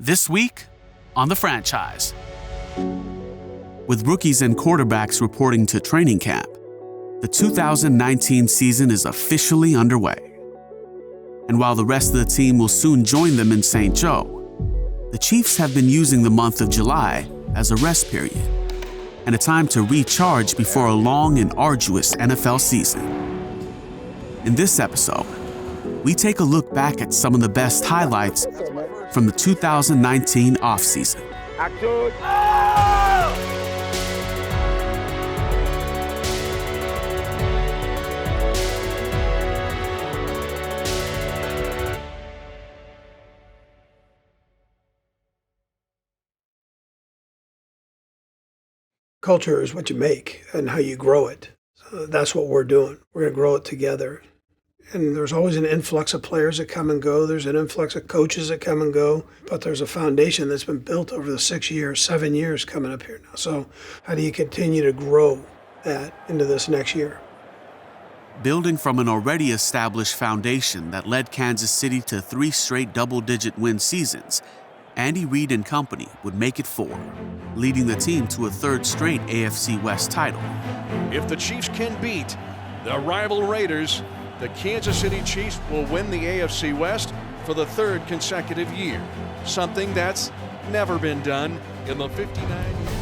This week on The Franchise. With rookies and quarterbacks reporting to training camp, the 2019 season is officially underway. And while the rest of the team will soon join them in St. Joe, the Chiefs have been using the month of July as a rest period and a time to recharge before a long and arduous NFL season. In this episode, we take a look back at some of the best highlights from the 2019 offseason. Culture is what you make and how you grow it. So that's what we're doing. We're going to grow it together. And there's always an influx of players that come and go. There's an influx of coaches that come and go. But there's a foundation that's been built over the 6 years, 7 years coming up here now. So how do you continue to grow that into this next year? Building from an already established foundation that led Kansas City to 3 straight double-digit win seasons, Andy Reid and company would make it 4, leading the team to a 3rd straight AFC West title. If the Chiefs can beat the rival Raiders, the Kansas City Chiefs will win the AFC West for the 3rd consecutive year, something that's never been done in the 59 years.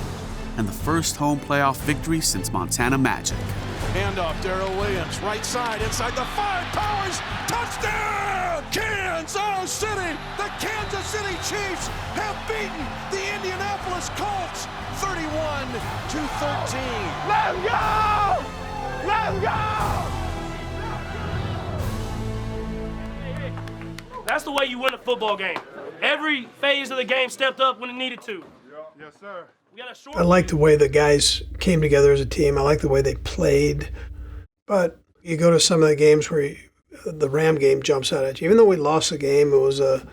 And the first home playoff victory since Montana Magic. Handoff, Darrell Williams, right side, inside the 5, powers, touchdown! Kansas City! The Kansas City Chiefs have beaten the Indianapolis Colts 31-13. Let's go! Let's go! That's the way you win a football game. Every phase of the game stepped up when it needed to. Yes, sir. I like the way the guys came together as a team. I like the way they played. But you go to some of the games where the Ram game jumps out at you. Even though we lost the game, it was a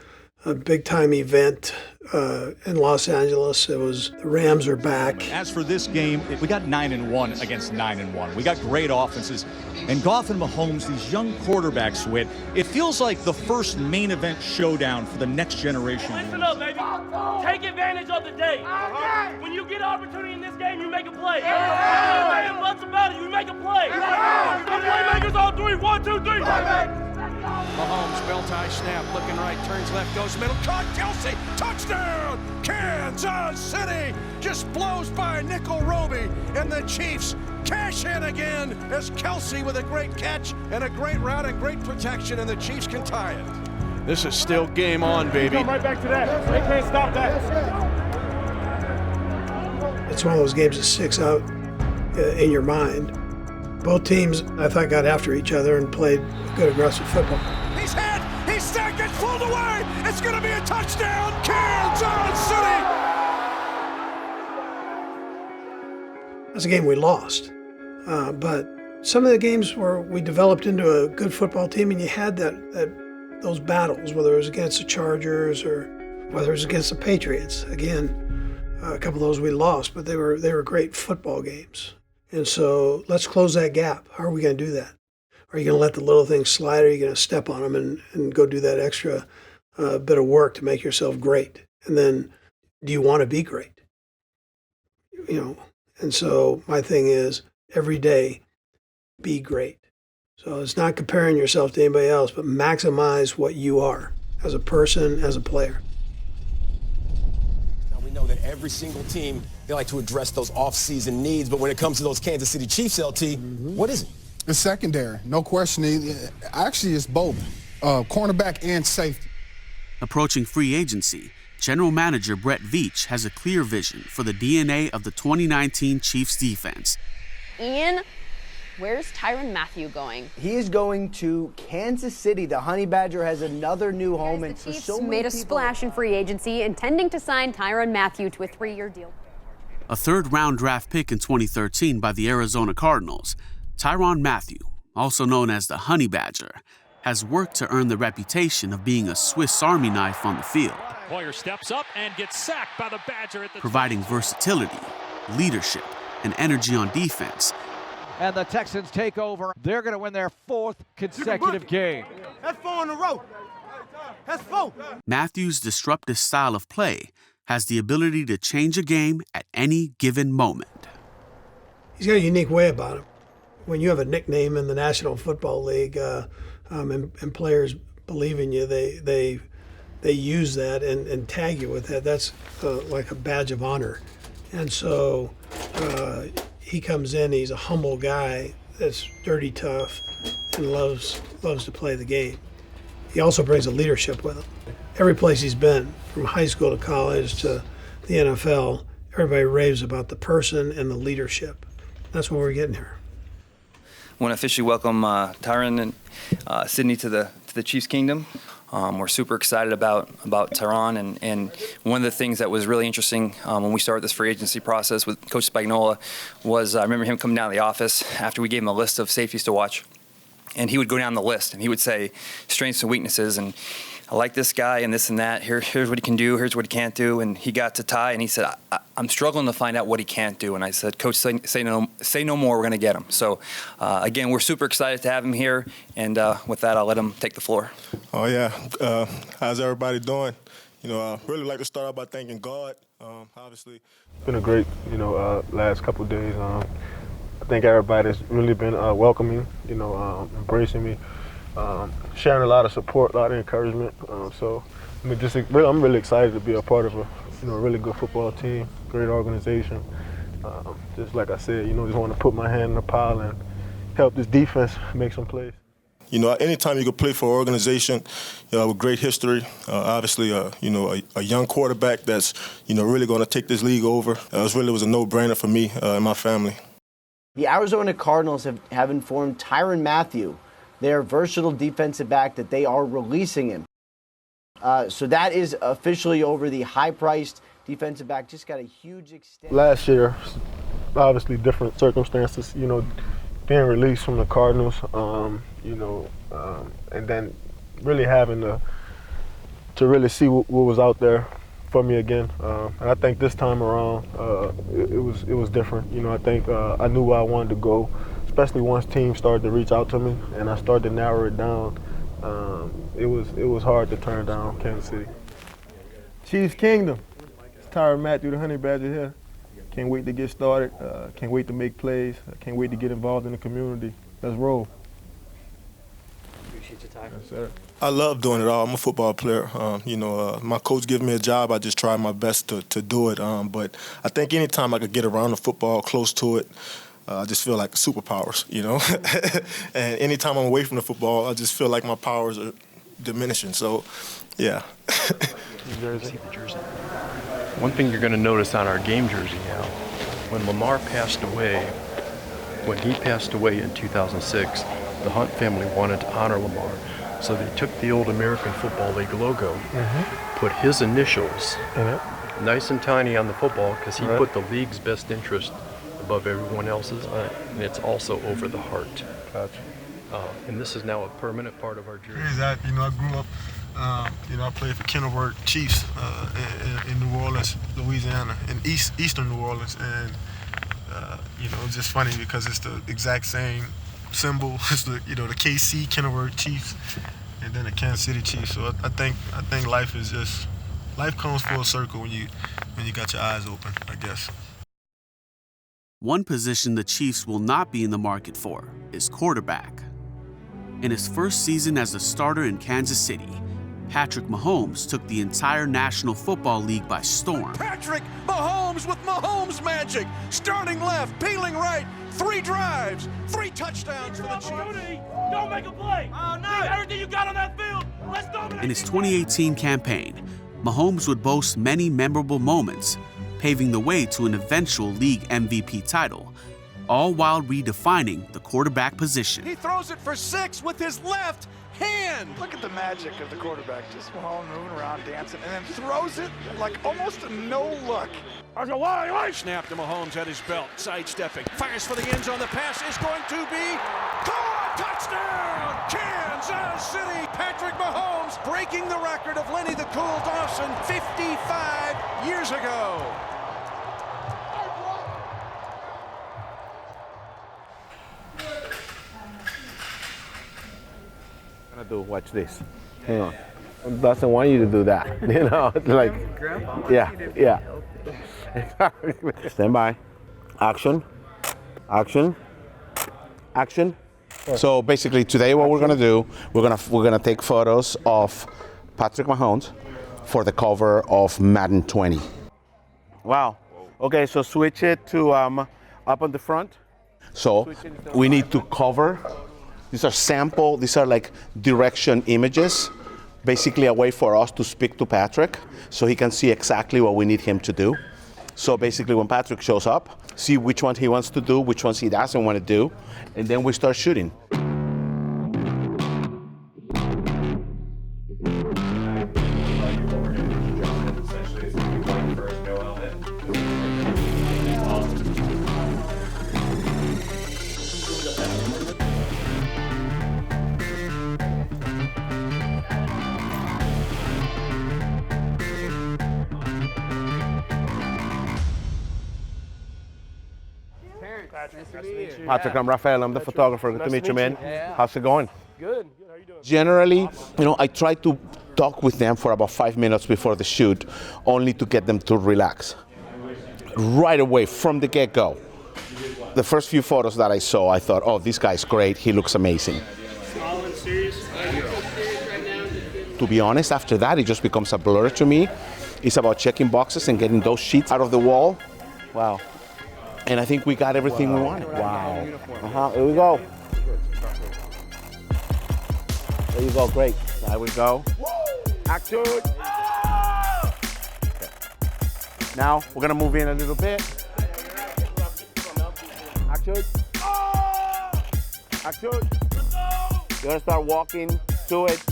big-time event in Los Angeles. It was the Rams are back. As for this game, we got 9-1 against 9-1. We got great offenses. And Goff and Mahomes, these young quarterbacks win. It feels like the first main event showdown for the next generation. Listen up, baby. Take advantage of the day. When you get an opportunity in this game, you make a play. Every months about it, you make a play. The playmakers on 3. 1, 2, 3. Mahomes, bell-tie snap, looking right, turns left, goes middle, caught, Kelsey, touchdown! Kansas City just blows by Nickel Roby, and the Chiefs cash in again as Kelsey with a great catch and a great route and great protection, and the Chiefs can tie it. This is still game on, baby. Come right back to that. They can't stop that. It's one of those games that sticks out in your mind. Both teams, I thought, got after each other and played good aggressive football. He's hit! He's sacked! It's pulled away! It's going to be a touchdown! Kansas City! That's a game we lost. But some of the games where we developed into a good football team and you had those battles, whether it was against the Chargers or whether it was against the Patriots. Again, a couple of those we lost, but they were great football games. And so let's close that gap. How are we going to do that? Are you going to let the little things slide, or are you going to step on them and go do that extra bit of work to make yourself great? And then do you want to be great? And so my thing is every day, be great. So it's not comparing yourself to anybody else, but maximize what you are as a person, as a player. We know that every single team, they like to address those off-season needs, but when it comes to those Kansas City Chiefs, LT, what is it? It's secondary, no question. Actually, it's both, cornerback and safety. Approaching free agency, General Manager Brett Veach has a clear vision for the DNA of the 2019 Chiefs defense. Ian, where's Mathieu going? He is going to Kansas City. The Honey Badger has another new home. And the Chiefs made a splash in free agency, intending to sign Tyrann Mathieu to a 3-year deal. A 3rd-round draft pick in 2013 by the Arizona Cardinals, Tyrann Mathieu, also known as the Honey Badger, has worked to earn the reputation of being a Swiss Army knife on the field. Poyer steps up and gets sacked by the Badger at the providing versatility, leadership, and energy on defense. And the Texans take over. They're going to win their 4th consecutive game. That's 4 in a row. Mathieu's disruptive style of play has the ability to change a game at any given moment. He's got a unique way about him. When you have a nickname in the National Football League and players believe in you, they use that and tag you with that. That's like a badge of honor. And so he comes in, he's a humble guy that's dirty tough and loves to play the game. He also brings a leadership with him. Every place he's been, from high school to college to the NFL, everybody raves about the person and the leadership. That's what we're getting here. I want to officially welcome Tyrann and Sydney to the Chiefs Kingdom. We're super excited about Tyrann, and one of the things that was really interesting when we started this free agency process with Coach Spagnuolo was I remember him coming down to the office after we gave him a list of safeties to watch, and he would go down the list and he would say strengths and weaknesses, and I like this guy and this and that. Here's what he can do. Here's what he can't do. And he got to Ty and he said, I'm struggling to find out what he can't do. And I said, Coach, say no more. We're going to get him. So, again, we're super excited to have him here. And with that, I'll let him take the floor. Oh, yeah. How's everybody doing? I really like to start out by thanking God, obviously. It's been a great, last couple of days. I think everybody's really been welcoming, embracing me. Sharing a lot of support, a lot of encouragement. I'm really excited to be a part of a really good football team, great organization. Just like I said, just want to put my hand in the pile and help this defense make some plays. Anytime you can play for an organization with great history, obviously, a young quarterback that's, really going to take this league over, it was a no-brainer for me and my family. The Arizona Cardinals have informed Tyrann Mathieu, their versatile defensive back, that they are releasing him. So that is officially over. The high-priced defensive back just got a huge extension. Last year, obviously different circumstances, being released from the Cardinals, and then really having to really see what was out there for me again. And I think this time around, it was different. I think I knew where I wanted to go, especially once teams started to reach out to me and I started to narrow it down. It was hard to turn down Kansas City. Chiefs Kingdom. It's Tyrann Mathieu, the Honey Badger here. Can't wait to get started. Can't wait to make plays. Can't wait to get involved in the community. Let's roll. Appreciate your time. Yes, sir. I love doing it all. I'm a football player. My coach gives me a job. I just try my best to do it. But I think anytime I could get around the football, close to it, I just feel like superpowers, And anytime I'm away from the football, I just feel like my powers are diminishing. So, yeah. See the jersey. One thing you're going to notice on our game jersey now, when Lamar passed away, when he passed away in 2006, the Hunt family wanted to honor Lamar. So they took the old American Football League logo, put his initials, nice and tiny on the football, because he put the league's best interest above everyone else's, and it's also over the heart. Gotcha. And this is now a permanent part of our jersey. Exactly. I grew up, I played for Kenilworth Chiefs in New Orleans, Louisiana, in eastern New Orleans, and it's just funny because it's the exact same symbol. It's the KC Kenilworth Chiefs, and then the Kansas City Chiefs. So I think life comes full circle when you got your eyes open, I guess. One position the Chiefs will not be in the market for is quarterback. In his first season as a starter in Kansas City, Patrick Mahomes took the entire National Football League by storm. Patrick Mahomes with Mahomes magic. Starting left, peeling right. 3 drives, 3 touchdowns for the Chiefs. Don't make a play. Oh, no. Leave everything you got on that field. Let's dominate. In his 2018 campaign, Mahomes would boast many memorable moments, paving the way to an eventual league MVP title, all while redefining the quarterback position. He throws it for 6 with his left hand. Look at the magic of the quarterback. Just Mahomes moving around, dancing, and then throws it like almost a no-look. Snap to Mahomes at his belt, sidestepping. Fires for the end zone. The pass is going to be caught. Touchdown, Kansas City. Patrick Mahomes breaking the record of Lenny the Cool Dawson 55 years ago. Watch this. Hang on. doesn't want you to do that. You know, it's like, yeah. Stand by. Action. So basically, today what we're gonna do, we're gonna take photos of Patrick Mahomes for the cover of Madden 20. Wow. Okay, so switch it to up on the front. So we need to cover. These are like direction images, basically a way for us to speak to Patrick so he can see exactly what we need him to do. So basically when Patrick shows up, see which one he wants to do, which ones he doesn't want to do, and then we start shooting. Patrick, I'm Rafael. I'm the photographer. Good to meet you, man. How's it going? Good. How you doing? Generally, I try to talk with them for about 5 minutes before the shoot, only to get them to relax. Right away, from the get-go. The first few photos that I saw, I thought, oh, this guy's great. He looks amazing. To be honest, after that, it just becomes a blur to me. It's about checking boxes and getting those sheets out of the wall. Wow. And I think we got everything we wanted. Wow. Here we go. There you go, great. There we go. Action. Okay. Now, we're gonna move in a little bit. Action. Action. You're gonna start walking to it.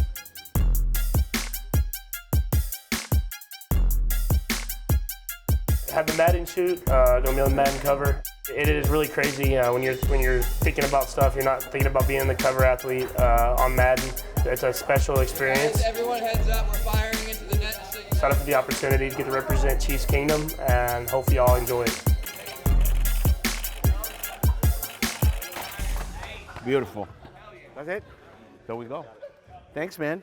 Have the Madden shoot, gonna be on the Madden cover. It is really crazy when you're thinking about stuff. You're not thinking about being the cover athlete on Madden. It's a special experience. Everyone heads up. We're firing into the net. Excited for the opportunity to get to represent Chiefs Kingdom, and hopefully y'all enjoy it. Beautiful. That's it. There we go. Thanks, man.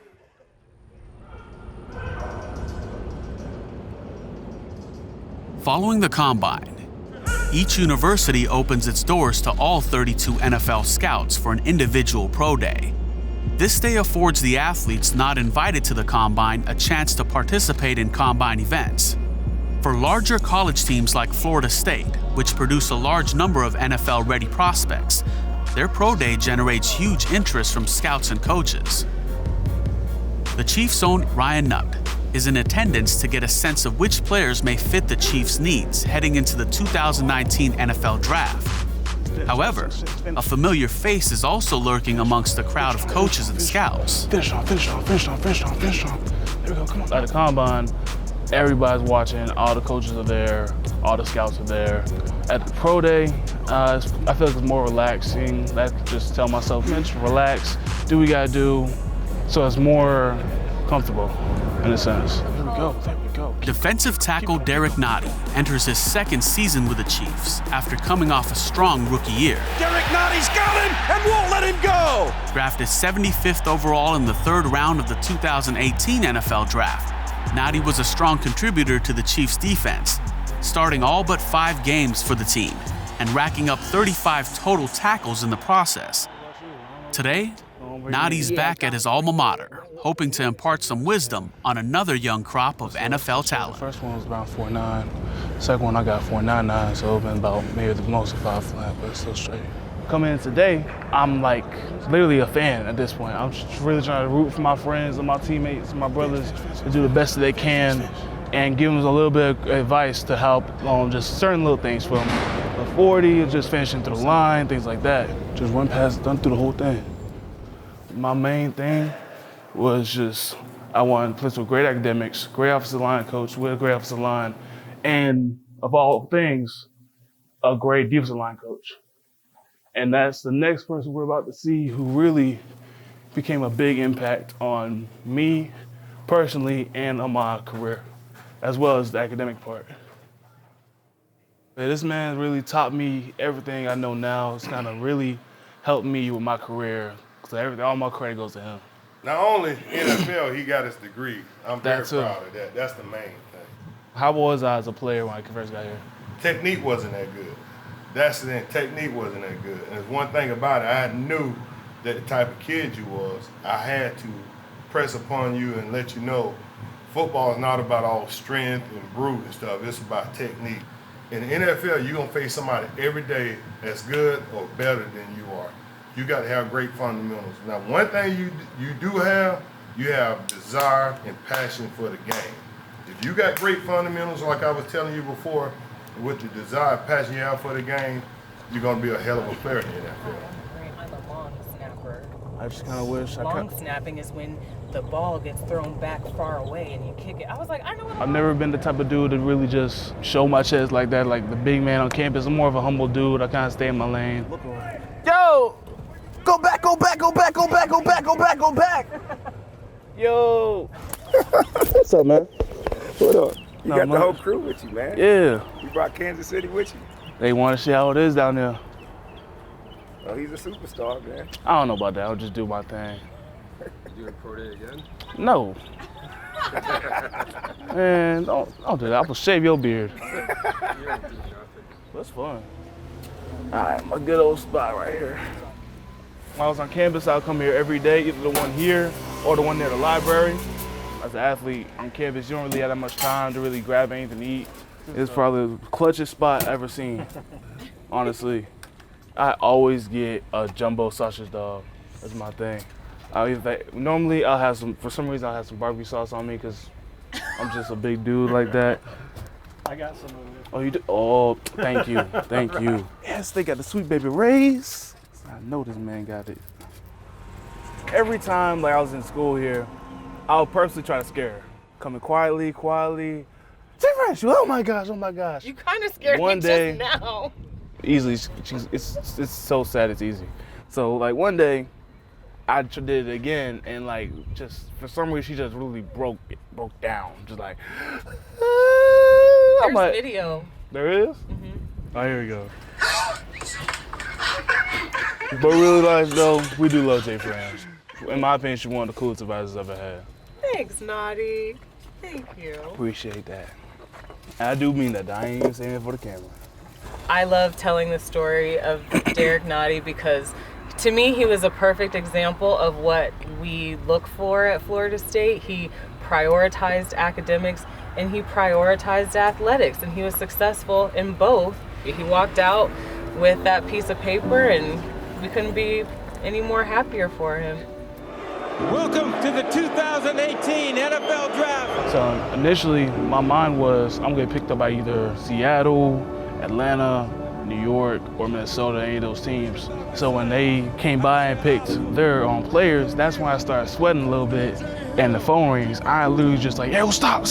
Following the combine, each university opens its doors to all 32 NFL scouts for an individual pro day. This day affords the athletes not invited to the combine a chance to participate in combine events. For larger college teams like Florida State, which produce a large number of NFL-ready prospects, their pro day generates huge interest from scouts and coaches. The Chiefs' own Ryan Nutt is in attendance to get a sense of which players may fit the Chiefs' needs heading into the 2019 NFL Draft. However, a familiar face is also lurking amongst the crowd of coaches and scouts. Finish off. There we go, come on. At the combine, everybody's watching, all the coaches are there, all the scouts are there. At the pro day, I feel like it's more relaxing. I just tell myself, man, just relax, do what you gotta do. So it's more comfortable in a sense. There we go. Defensive tackle Derek Nadi enters his second season with the Chiefs after coming off a strong rookie year. Derek Nadi's got him and won't let him go! Drafted 75th overall in the third round of the 2018 NFL Draft, Nadi was a strong contributor to the Chiefs' defense, starting all but 5 games for the team and racking up 35 total tackles in the process. Today, Nadi's back at his alma mater, hoping to impart some wisdom on another young crop of NFL talent. The first one was around 4.9. Second one I got 4.99, so it's been about maybe the most of 5 flat, but it's still straight. Coming in today, I'm like literally a fan at this point. I'm just really trying to root for my friends and my teammates and my brothers to do the best that they can and give them a little bit of advice to help on just certain little things from the 40, just finishing through the line, things like that. Just run past, done through the whole thing. My main thing was just I wanted to play with great academics, great offensive line coach with a great offensive line, and of all things, a great defensive line coach. And that's the next person we're about to see who really became a big impact on me personally and on my career, as well as the academic part. This man really taught me everything I know now. It's kind of really helped me with my career. All my credit goes to him. Not only NFL, he got his degree. I'm very proud of that. That's the main thing. How was I as a player when I first got here? Technique wasn't that good. That's the thing. Technique wasn't that good. And there's one thing about it. I knew that the type of kid you was, I had to press upon you and let you know football is not about all strength and brute and stuff. It's about technique. In the NFL, you're going to face somebody every day that's good or better than you are. You got to have great fundamentals. Now, one thing you do have, you have desire and passion for the game. If you got great fundamentals, like I was telling you before, with the desire and passion you have for the game, you're going to be a hell of a player in the NFL. I'm a long snapper. I just kind of wish Long snapping is when the ball gets thrown back far away and you kick it. I was like, I know what I've never been the type of dude to really just show my chest like that, like the big man on campus. I'm more of a humble dude. I kind of stay in my lane. Yo! Go back, go back, go back, go back, go back, go back, go back! Yo! What's up, man? What up? You Not got much. the whole crew with you, man. Yeah. You brought Kansas City with you? They want to see how it is down there. Oh, he's a superstar, man. I don't know about that. I'll just do my thing. You in Pro Day again? No. Man, don't do that. I'm gonna shave your beard. That's fun. All right, my good old spot right here. When I was on campus, I'd come here every day, either the one here or the one near the library. As an athlete on campus, you don't really have that much time to really grab anything to eat. It's probably the clutchest spot I've ever seen, honestly. I always get a jumbo sausage dog. That's my thing. Normally, I'll have some, for some reason, I'll have some barbecue sauce on me because I'm just a big dude like that. I got some of it. Oh, you do? Oh, thank you, thank you. Yes, they got the Sweet Baby Ray's. I know this man got it. Every time like I was in school here, I would purposely try to scare her. Coming quietly. Tyrann, oh my gosh. You kind of scared One me day, just now. Easily, it's so sad it's easy. So like one day, I did it again and like just for some reason she just really broke down, just like. There's like, video. There is? Mm-hmm. Oh, here we go. But really, like, though, we do love Jay Fran. In my opinion, she's one of the coolest advisors I've ever had. Thanks, Nadi. Thank you. Appreciate that. And I do mean that. I ain't even saying it for the camera. I love telling the story of Derek Nadi because to me, he was a perfect example of what we look for at Florida State. He prioritized academics and he prioritized athletics, and he was successful in both. He walked out with that piece of paper and we couldn't be any more happier for him. Welcome to the 2018 NFL Draft. So initially, my mind was I'm gonna get picked up by either Seattle, Atlanta, New York, or Minnesota, any of those teams. So when they came by and picked their own players, that's when I started sweating a little bit. And the phone rings, I literally just like, yo, stop.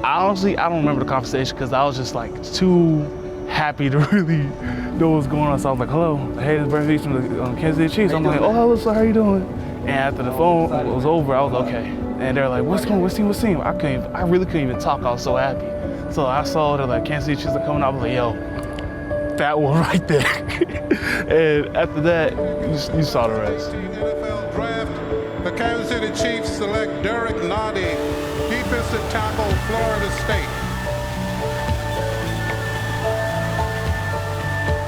Honestly, I don't remember the conversation because I was just like too happy to really know what's going on. So I was like, hello, hey, this is Brent Reese from the Kansas City Chiefs. I'm like, oh, hello, sir, how you doing? And after the phone was over, I was like, okay. And they're like, what's team? I really couldn't even talk, I was so happy. So I saw that like Kansas City Chiefs are coming out, I was like, yo, that one right there. And after that, you saw the rest. NFL Draft, the Kansas City Chiefs select Derek Nadi, defensive tackle, Florida State.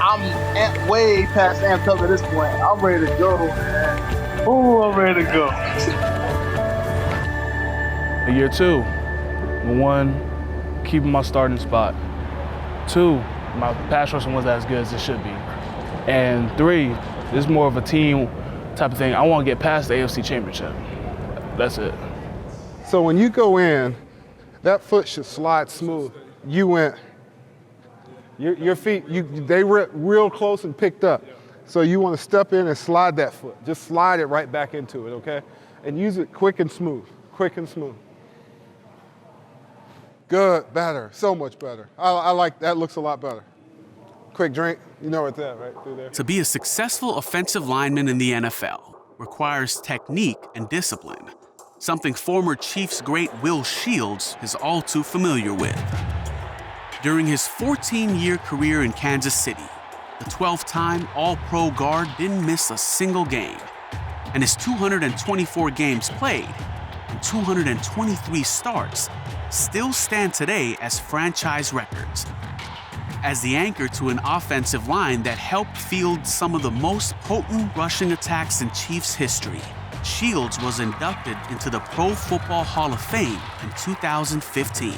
I'm way past amped up at this point. I'm ready to go, man. Ooh, I'm ready to go. Year two, one, keeping my starting spot. Two, my pass rushing wasn't as good as it should be. And three, this is more of a team type of thing. I want to get past the AFC Championship. That's it. So when you go in, that foot should slide smooth. You went, your feet, they were real close and picked up. So you want to step in and slide that foot. Just slide it right back into it, okay? And use it quick and smooth. Good, better, so much better. I like that, looks a lot better. Quick drink, you know what's that, right through there. To be a successful offensive lineman in the NFL requires technique and discipline, something former Chiefs great Will Shields is all too familiar with. During his 14-year career in Kansas City, the 12-time All-Pro guard didn't miss a single game. and his 224 games played and 223 starts still stand today as franchise records. As the anchor to an offensive line that helped field some of the most potent rushing attacks in Chiefs history, Shields was inducted into the Pro Football Hall of Fame in 2015.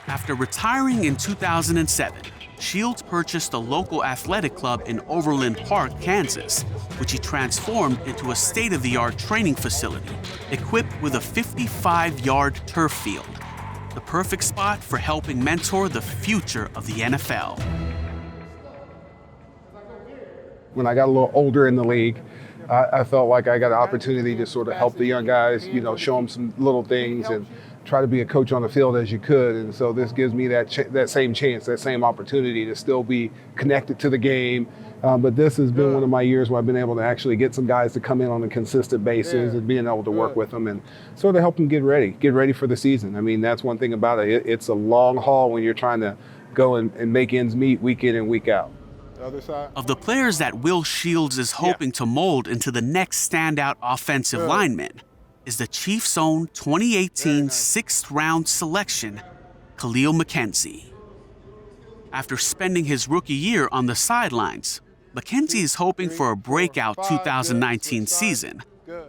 After retiring in 2007, Shields purchased a local athletic club in Overland Park, Kansas, which he transformed into a state-of-the-art training facility equipped with a 55-yard turf field, the perfect spot for helping mentor the future of the NFL. When I got a little older in the league, I felt like I got an opportunity to sort of help the young guys, show them some little things and try to be a coach on the field as you could. And so this gives me that same chance, that same opportunity to still be connected to the game. But this has been one of my years where I've been able to actually get some guys to come in on a consistent basis and being able to work with them and sort of help them get ready for the season. I mean, that's one thing about it. It's a long haul when you're trying to go and make ends meet week in and week out. Other side. Of the players that Will Shields is hoping to mold into the next standout offensive lineman is the Chiefs' own 2018 sixth-round selection, Khalil McKenzie. After spending his rookie year on the sidelines, McKenzie is hoping for a breakout 2019 season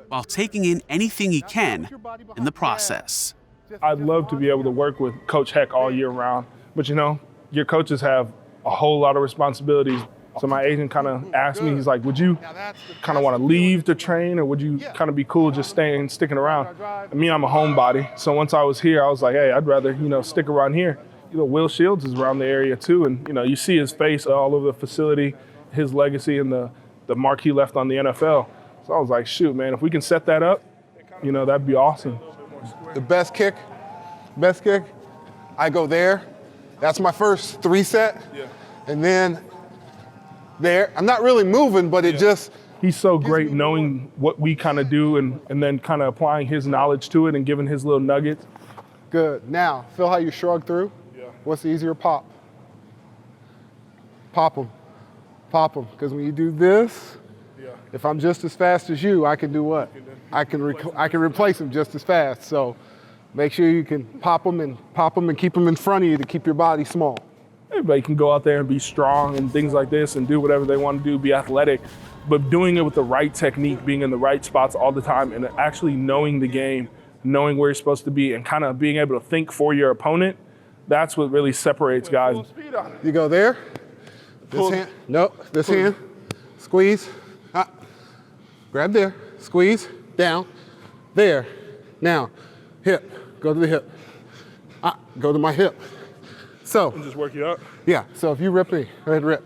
while taking in anything he can in the process. I'd love to be able to work with Coach Heck all year round, but your coaches have a whole lot of responsibilities. So my agent kind of asked me, he's like, would you kind of want to leave to train or would you kind of be cool just sticking around? And me, I'm a homebody. So once I was here, I was like, hey, I'd rather, stick around here. Will Shields is around the area too. And, you see his face all over the facility, his legacy and the mark he left on the NFL. So I was like, shoot, man, if we can set that up, that'd be awesome. The best kick, I go there. That's my first 3 set. Yeah. And then there, I'm not really moving, but it just. He's so great knowing what we kind of do and then kind of applying his knowledge to it and giving his little nuggets. Good. Now, feel how you shrug through? Yeah. What's the easier pop? Pop them. Because when you do this, if I'm just as fast as you, I can do what? I can replace them just as fast. So make sure you can pop them and keep them in front of you to keep your body small. Everybody can go out there and be strong and things like this and do whatever they want to do, be athletic, but doing it with the right technique, being in the right spots all the time and actually knowing the game, knowing where you're supposed to be and kind of being able to think for your opponent, that's what really separates guys. You go there, this hand, no, this hand, squeeze, grab there, squeeze, down, there, now, hip, go to the hip, go to my hip. So, and just work you up? Yeah, so if you rip me, go ahead and rip.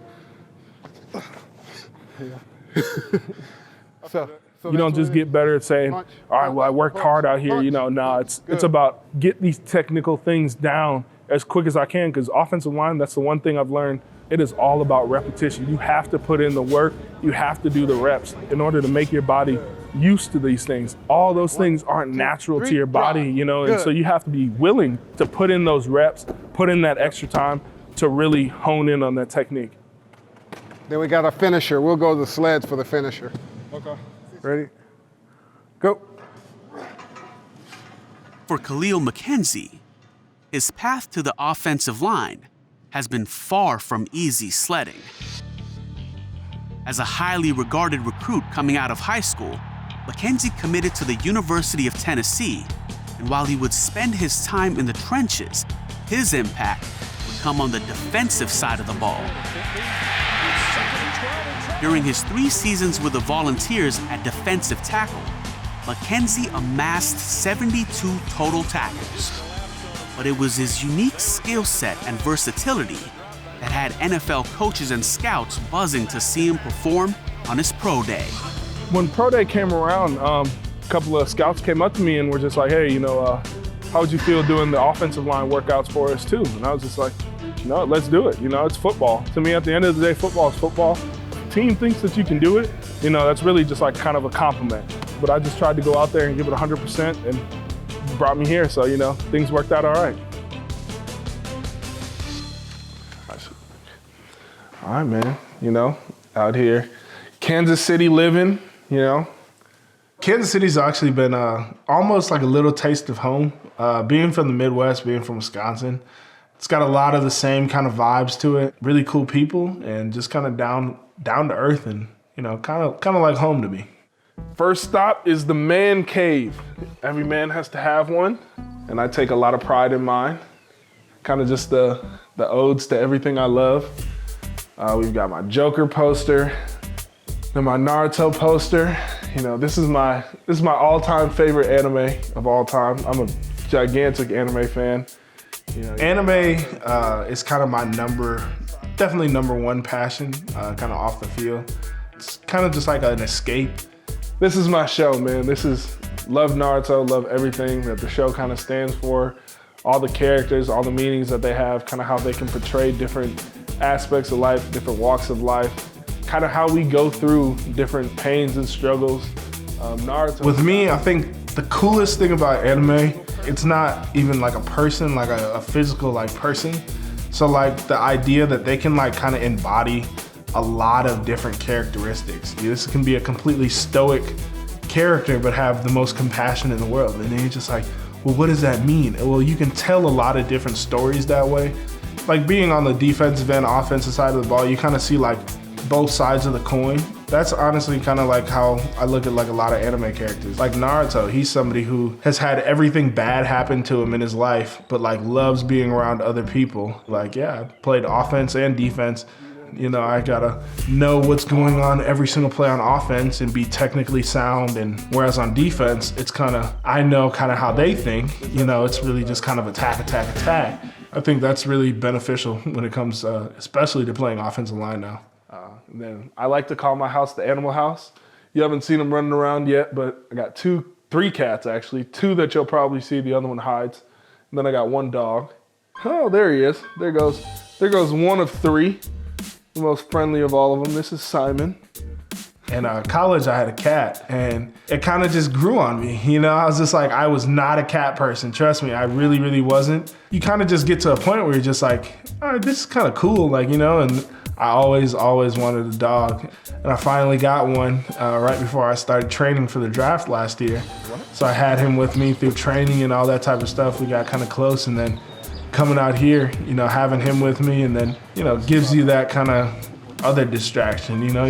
So you don't just get better at saying, all right, well, I worked hard out here, no, it's about get these technical things down as quick as I can because offensive line, that's the one thing I've learned. It is all about repetition. You have to put in the work. You have to do the reps in order to make your body used to these things. All those things aren't natural to your body, and so you have to be willing to put in those reps, put in that extra time to really hone in on that technique. Then we got a finisher. We'll go to the sleds for the finisher. Okay. Ready? Go. For Khalil McKenzie, his path to the offensive line has been far from easy sledding. As a highly regarded recruit coming out of high school, McKenzie committed to the University of Tennessee, and while he would spend his time in the trenches, his impact would come on the defensive side of the ball. During his 3 seasons with the Volunteers at defensive tackle, McKenzie amassed 72 total tackles. But it was his unique skill set and versatility that had NFL coaches and scouts buzzing to see him perform on his pro day. When pro day came around, a couple of scouts came up to me and were just like, hey, how would you feel doing the offensive line workouts for us too? And I was just like, let's do it. It's football. To me, at the end of the day, football is football. Team thinks that you can do it, that's really just like kind of a compliment. But I just tried to go out there and give it 100% and brought me here, so things worked out all right. All right, man, out here, Kansas City living, Kansas City's actually been almost like a little taste of home. Being from the Midwest, being from Wisconsin, it's got a lot of the same kind of vibes to it. Really cool people and just kind of down to earth and, you know, kind of like home to me. First stop is the man cave. Every man has to have one, and I take a lot of pride in mine. Kind of just the odes to everything I love. We've got my Joker poster, then my Naruto poster. You know, this is my all-time favorite anime of all time. I'm a gigantic anime fan. You know, anime is kind of my definitely number one passion, kind of off the field. It's kind of just like an escape. This is my show, man. Love Naruto, love everything that the show kind of stands for. All the characters, all the meanings that they have, kind of how they can portray different aspects of life, different walks of life, kind of how we go through different pains and struggles. Naruto. With me, I think the coolest thing about anime, it's not even like a person, like a physical like person. So like the idea that they can like kind of embody a lot of different characteristics. This can be a completely stoic character, but have the most compassion in the world. And then you're just like, well, what does that mean? Well, you can tell a lot of different stories that way. Like being on the defensive and offensive side of the ball, you kind of see like both sides of the coin. That's honestly kind of like how I look at like a lot of anime characters. Like Naruto, he's somebody who has had everything bad happen to him in his life, but like loves being around other people. Like, yeah, I played offense and defense. You know, I gotta know what's going on every single play on offense and be technically sound. And whereas on defense, it's kind of, I know kind of how they think. You know, it's really just kind of attack. I think that's really beneficial when it comes, especially to playing offensive line now. And then I like to call my house the animal house. You haven't seen them running around yet, but I got three cats actually. Two that you'll probably see, the other one hides. And then I got one dog. Oh, there he is. There goes one of three. The most friendly of all of them. This is Simon. In college, I had a cat, and it kind of just grew on me. You know, I was just like, I was not a cat person. Trust me, I really, really wasn't. You kind of just get to a point where you're just like, all right, this is kind of cool, like, you know, and I always wanted a dog. And I finally got one right before I started training for the draft last year. So I had him with me through training and all that type of stuff. We got kind of close, and then coming out here, you know, having him with me, and then, you know, gives you that kind of other distraction. You know,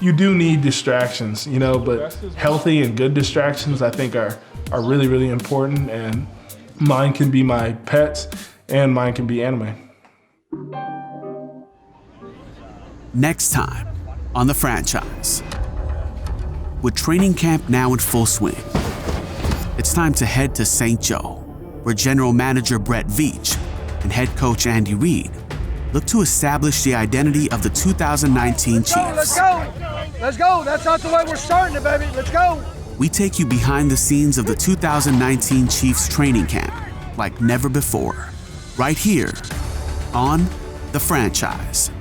you do need distractions, you know, but healthy and good distractions I think are really, really important, and mine can be my pets and mine can be anime. Next time on The Franchise. With training camp now in full swing, it's time to head to St. Joe, where General Manager Brett Veach and Head Coach Andy Reid look to establish the identity of the 2019 Chiefs. Let's go! Let's go! That's not the way we're starting it, baby. Let's go! We take you behind the scenes of the 2019 Chiefs training camp like never before, right here on The Franchise.